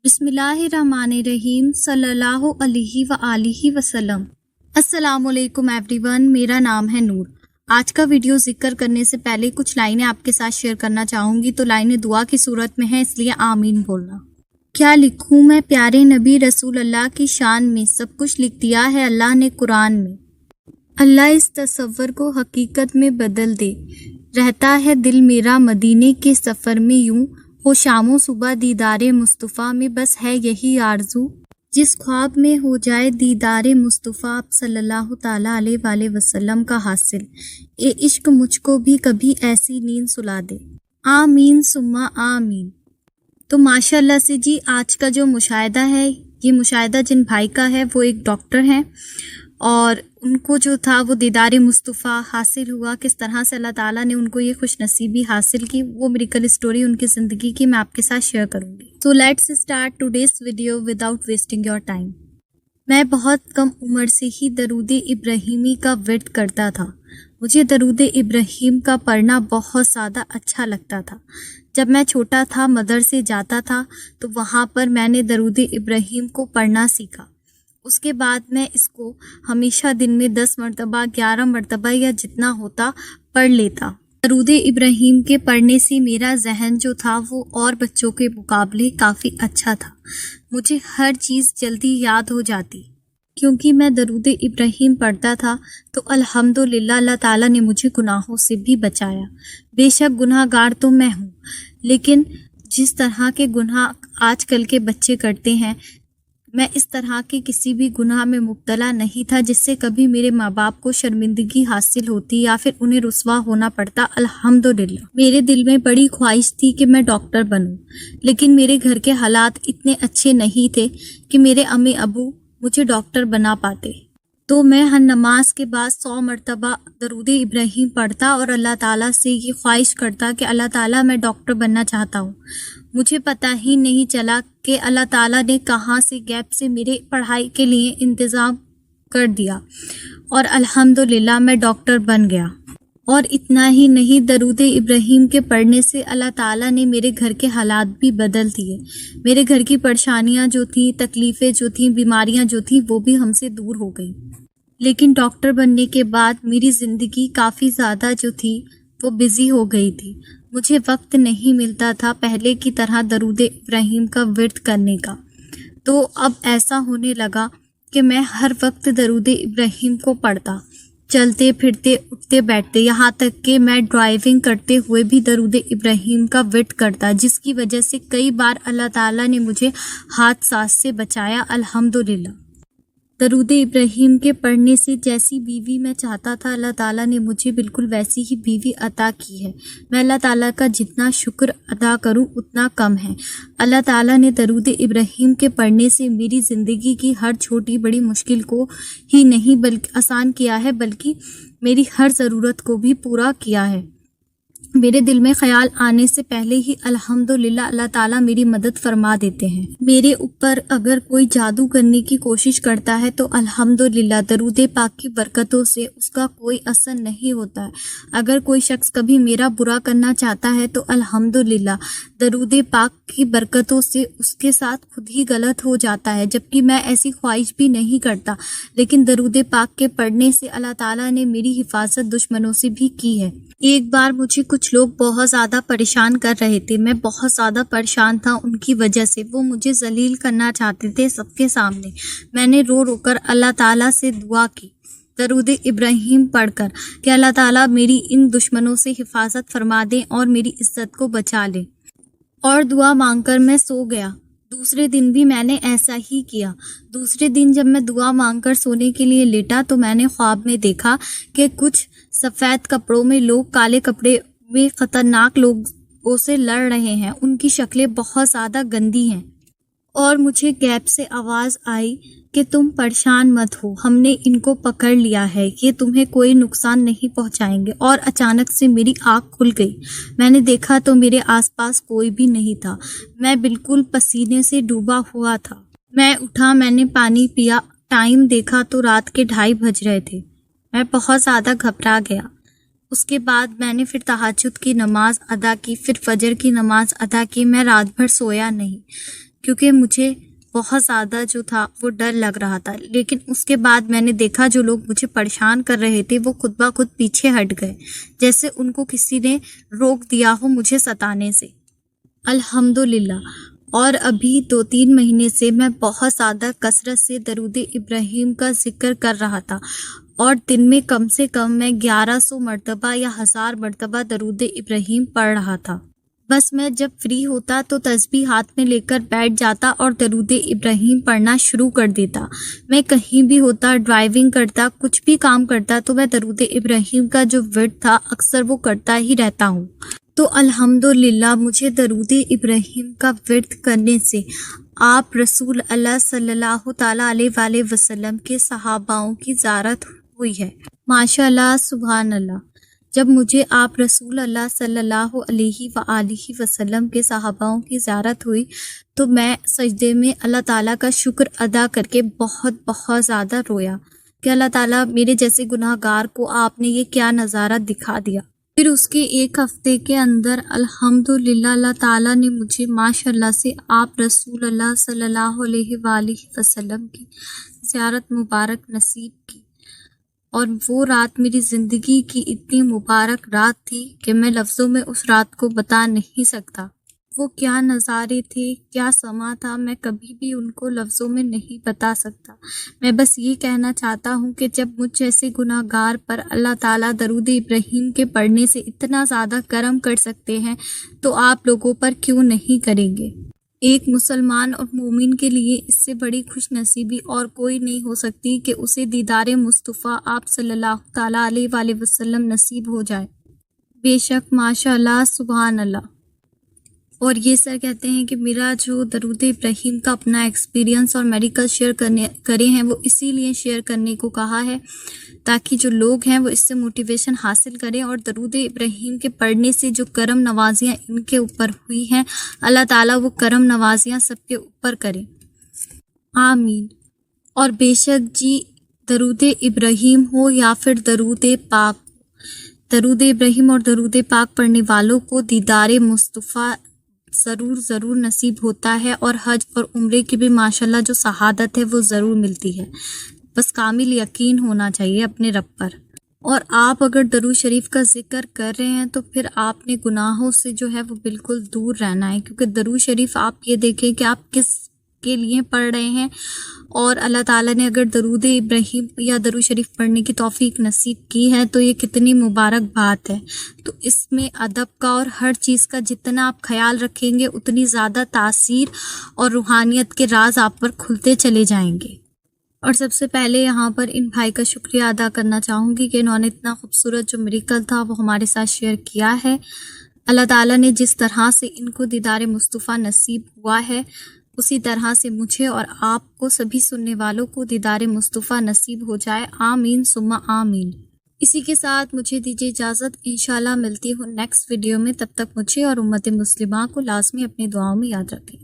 بسم اللہ الرحمن الرحیم صلی اللہ علیہ وآلہ وسلم۔ السلام علیکم ایوری ون، میرا نام ہے نور۔ آج کا ویڈیو ذکر کرنے سے پہلے کچھ لائنیں آپ کے ساتھ شیئر کرنا چاہوں گی، تو لائنیں دعا کی صورت میں ہیں، اس لیے آمین بولنا۔ کیا لکھوں میں پیارے نبی رسول اللہ کی شان میں، سب کچھ لکھ دیا ہے اللہ نے قرآن میں۔ اللہ اس تصور کو حقیقت میں بدل دے، رہتا ہے دل میرا مدینے کے سفر میں یوں، ہو شام و صبح دیدار مصطفیٰ میں، بس ہے یہی آرزو، جس خواب میں ہو جائے دیدار مصطفیٰ صلی اللہ تعالیٰ علیہ وآلہ وسلم کا حاصل، اے عشق مجھ کو بھی کبھی ایسی نیند سلا دے، آمین ثم آمین۔ تو ماشاء اللہ سے جی، آج کا جو مشاہدہ ہے، یہ مشاہدہ جن بھائی کا ہے وہ ایک ڈاکٹر ہیں، اور ان کو جو تھا وہ دیدار مصطفیٰ حاصل ہوا، کس طرح سے اللہ تعالیٰ نے ان کو یہ خوش نصیبی حاصل کی، وہ میریکل اسٹوری ان کی زندگی کی میں آپ کے ساتھ شیئر کروں گی۔ So let's start today's video without wasting your time. میں بہت کم عمر سے ہی درود ابراہیمی کا ورد کرتا تھا۔ مجھے درود ابراہیم کا پڑھنا بہت زیادہ اچھا لگتا تھا۔ جب میں چھوٹا تھا، مدرسے جاتا تھا، تو وہاں پر میں نے درود ابراہیم کو پڑھنا سیکھا۔ اس کے بعد میں اس کو ہمیشہ دن میں 10 مرتبہ 11 مرتبہ یا جتنا ہوتا پڑھ لیتا۔ درود ابراہیم کے پڑھنے سے میرا ذہن جو تھا وہ اور بچوں کے مقابلے کافی اچھا تھا۔ مجھے ہر چیز جلدی یاد ہو جاتی، کیونکہ میں درود ابراہیم پڑھتا تھا۔ تو الحمدللہ اللہ تعالیٰ نے مجھے گناہوں سے بھی بچایا۔ بے شک گناہ گار تو میں ہوں، لیکن جس طرح کے گناہ آج کل کے بچے کرتے ہیں، میں اس طرح کے کسی بھی گناہ میں مبتلا نہیں تھا جس سے کبھی میرے ماں باپ کو شرمندگی حاصل ہوتی یا پھر انہیں رسوا ہونا پڑتا۔ الحمدللہ میرے دل میں بڑی خواہش تھی کہ میں ڈاکٹر بنوں، لیکن میرے گھر کے حالات اتنے اچھے نہیں تھے کہ میرے امی ابو مجھے ڈاکٹر بنا پاتے۔ تو میں ہر نماز کے بعد 100 مرتبہ درود ابراہیم پڑھتا اور اللہ تعالیٰ سے یہ خواہش کرتا کہ اللہ تعالیٰ میں ڈاکٹر بننا چاہتا ہوں۔ مجھے پتہ ہی نہیں چلا کہ اللہ تعالیٰ نے کہاں سے گیپ سے میرے پڑھائی کے لیے انتظام کر دیا، اور الحمدللہ میں ڈاکٹر بن گیا۔ اور اتنا ہی نہیں، درود ابراہیم کے پڑھنے سے اللہ تعالیٰ نے میرے گھر کے حالات بھی بدل دیے۔ میرے گھر کی پریشانیاں جو تھیں، تکلیفیں جو تھیں، بیماریاں جو تھیں، وہ بھی ہم سے دور ہو گئیں۔ لیکن ڈاکٹر بننے کے بعد میری زندگی کافی زیادہ جو تھی وہ بزی ہو گئی تھی۔ مجھے وقت نہیں ملتا تھا پہلے کی طرح درود ابراہیم کا ورد کرنے کا۔ تو اب ایسا ہونے لگا کہ میں ہر وقت درود ابراہیم کو پڑھتا، چلتے پھرتے اٹھتے بیٹھتے، یہاں تک کہ میں ڈرائیونگ کرتے ہوئے بھی درود ابراہیم کا ورد کرتا، جس کی وجہ سے کئی بار اللہ تعالیٰ نے مجھے حادثات سے بچایا۔ الحمدللہ درود ابراہیم کے پڑھنے سے جیسی بیوی میں چاہتا تھا، اللہ تعالیٰ نے مجھے بالکل ویسی ہی بیوی عطا کی ہے۔ میں اللہ تعالیٰ کا جتنا شکر ادا کروں اتنا کم ہے۔ اللہ تعالیٰ نے درود ابراہیم کے پڑھنے سے میری زندگی کی ہر چھوٹی بڑی مشکل کو ہی نہیں بلکہ آسان کیا ہے، بلکہ میری ہر ضرورت کو بھی پورا کیا ہے۔ میرے دل میں خیال آنے سے پہلے ہی الحمدللہ اللہ تعالیٰ میری مدد فرما دیتے ہیں۔ میرے اوپر اگر کوئی جادو کرنے کی کوشش کرتا ہے تو الحمدللہ درود پاک کی برکتوں سے اس کا کوئی اثر نہیں ہوتا ہے۔ اگر کوئی شخص کبھی میرا برا کرنا چاہتا ہے تو الحمدللہ درود پاک کی برکتوں سے اس کے ساتھ خود ہی غلط ہو جاتا ہے، جبکہ میں ایسی خواہش بھی نہیں کرتا، لیکن درود پاک کے پڑھنے سے اللہ تعالیٰ نے میری حفاظت دشمنوں سے بھی کی ہے۔ ایک بار مجھے کچھ لوگ بہت زیادہ پریشان کر رہے تھے، میں بہت زیادہ پریشان تھا ان کی وجہ سے، وہ مجھے ذلیل کرنا چاہتے تھے سب کے سامنے۔ میں نے رو رو کر اللہ تعالیٰ سے دعا کی، درود ابراہیم پڑھ کر، کہ اللہ تعالیٰ میری ان دشمنوں سے حفاظت فرما دیں اور میری عزت کو بچا لیں، اور دعا مانگ کر میں سو گیا۔ دوسرے دن بھی میں نے ایسا ہی کیا۔ دوسرے دن جب میں دعا مانگ کر سونے کے لیے لیٹا تو میں نے خواب میں دیکھا کہ کچھ سفید کپڑوں میں لوگ کالے کپڑے میں خطرناک لوگوں سے لڑ رہے ہیں، ان کی شکلیں بہت زیادہ گندی ہیں، اور مجھے غیب سے آواز آئی کہ تم پریشان مت ہو، ہم نے ان کو پکڑ لیا ہے، یہ تمہیں کوئی نقصان نہیں پہنچائیں گے۔ اور اچانک سے میری آنکھ کھل گئی، میں نے دیکھا تو میرے آس پاس کوئی بھی نہیں تھا، میں بالکل پسینے سے ڈوبا ہوا تھا۔ میں اٹھا، میں نے پانی پیا، ٹائم دیکھا تو رات کے 2:30 بج رہے تھے۔ میں بہت زیادہ گھبرا گیا۔ اس کے بعد میں نے پھر تہجد کی نماز ادا کی، پھر فجر کی نماز ادا کی۔ میں رات بھر سویا نہیں، کیونکہ مجھے بہت زیادہ جو تھا وہ ڈر لگ رہا تھا، لیکن اس کے بعد میں نے دیکھا جو لوگ مجھے پریشان کر رہے تھے وہ خود بخود پیچھے ہٹ گئے، جیسے ان کو کسی نے روک دیا ہو مجھے ستانے سے، الحمدللہ۔ اور ابھی 2-3 مہینے سے میں بہت زیادہ کثرت سے درود ابراہیم کا ذکر کر رہا تھا، اور دن میں کم سے کم میں 1100 مرتبہ یا 1000 مرتبہ درود ابراہیم پڑھ رہا تھا۔ بس میں جب فری ہوتا تو تسبیح ہاتھ میں لے کر بیٹھ جاتا اور درود ابراہیم پڑھنا شروع کر دیتا۔ میں کہیں بھی ہوتا، ڈرائیونگ کرتا، کچھ بھی کام کرتا تو میں درود ابراہیم کا جو ورد تھا اکثر وہ کرتا ہی رہتا ہوں۔ تو الحمدللہ مجھے درود ابراہیم کا ورد کرنے سے آپ رسول اللہ صلی اللہ تعالیٰ علیہ وآلہ وسلم کے صحاباؤں کی زیارت ہوئی ہے۔ ماشاء اللہ، سبحان اللہ۔ جب مجھے آپ رسول اللہ صلی اللہ علیہ وآلہ وسلم کے صحاباؤں کی زیارت ہوئی تو میں سجدے میں اللہ تعالیٰ کا شکر ادا کر کے بہت زیادہ رویا کہ اللہ تعالیٰ میرے جیسے گناہ گار کو آپ نے یہ کیا نظارہ دکھا دیا۔ پھر اس کے 1 ہفتے کے اندر الحمدللہ اللہ تعالیٰ نے مجھے ماشاء اللہ سے آپ رسول اللہ صلی اللہ علیہ وآلہ وسلم کی زیارت مبارک نصیب کی، اور وہ رات میری زندگی کی اتنی مبارک رات تھی کہ میں لفظوں میں اس رات کو بتا نہیں سکتا۔ وہ کیا نظارے تھے، کیا سما تھا، میں کبھی بھی ان کو لفظوں میں نہیں بتا سکتا۔ میں بس یہ کہنا چاہتا ہوں کہ جب مجھ جیسے گناہ گار پر اللہ تعالیٰ درود ابراہیم کے پڑھنے سے اتنا زیادہ کرم کر سکتے ہیں تو آپ لوگوں پر کیوں نہیں کریں گے؟ ایک مسلمان اور مومن کے لیے اس سے بڑی خوش نصیبی اور کوئی نہیں ہو سکتی کہ اسے دیدار مصطفیٰ آپ صلی اللہ تعالیٰ علیہ وآلہ وسلم نصیب ہو جائے۔ بے شک، ماشاء اللہ، سبحان اللہ۔ اور یہ سر کہتے ہیں کہ میرا جو درود ابراہیم کا اپنا ایکسپیرینس اور میڈیکل شیئر کرے ہیں وہ اسی لیے شیئر کرنے کو کہا ہے تاکہ جو لوگ ہیں وہ اس سے موٹیویشن حاصل کریں، اور درود ابراہیم کے پڑھنے سے جو کرم نوازیاں ان کے اوپر ہوئی ہیں اللہ تعالیٰ وہ کرم نوازیاں سب کے اوپر کرے، آمین۔ اور بے شک جی، درود ابراہیم ہو یا پھر درود پاک، درود ابراہیم اور درود پاک پڑھنے والوں کو دیدار مصطفیٰ ضرور نصیب ہوتا ہے، اور حج اور عمرے کی بھی ماشاءاللہ جو سعادت ہے وہ ضرور ملتی ہے۔ بس کامل یقین ہونا چاہیے اپنے رب پر۔ اور آپ اگر درود شریف کا ذکر کر رہے ہیں تو پھر آپ نے گناہوں سے جو ہے وہ بالکل دور رہنا ہے، کیونکہ درود شریف آپ یہ دیکھیں کہ آپ کس کے لیے پڑھ رہے ہیں، اور اللہ تعالیٰ نے اگر درود ابراہیم یا درود شریف پڑھنے کی توفیق نصیب کی ہے تو یہ کتنی مبارک بات ہے۔ تو اس میں ادب کا اور ہر چیز کا جتنا آپ خیال رکھیں گے اتنی زیادہ تاثیر اور روحانیت کے راز آپ پر کھلتے چلے جائیں گے۔ اور سب سے پہلے یہاں پر ان بھائی کا شکریہ ادا کرنا چاہوں گی کہ انہوں نے اتنا خوبصورت جو میریکل تھا وہ ہمارے ساتھ شیئر کیا ہے۔ اللہ تعالیٰ نے جس طرح سے ان کو دیدار مصطفیٰ نصیب ہوا ہے اسی طرح سے مجھے اور آپ کو سبھی سننے والوں کو دیدار مصطفیٰ نصیب ہو جائے، آمین ثم آمین۔ اسی کے ساتھ مجھے دیجیے اجازت، انشاءاللہ ملتی ہوں نیکسٹ ویڈیو میں۔ تب تک مجھے اور امت مسلمہ کو لازمی اپنی دعاؤں میں یاد رکھیں۔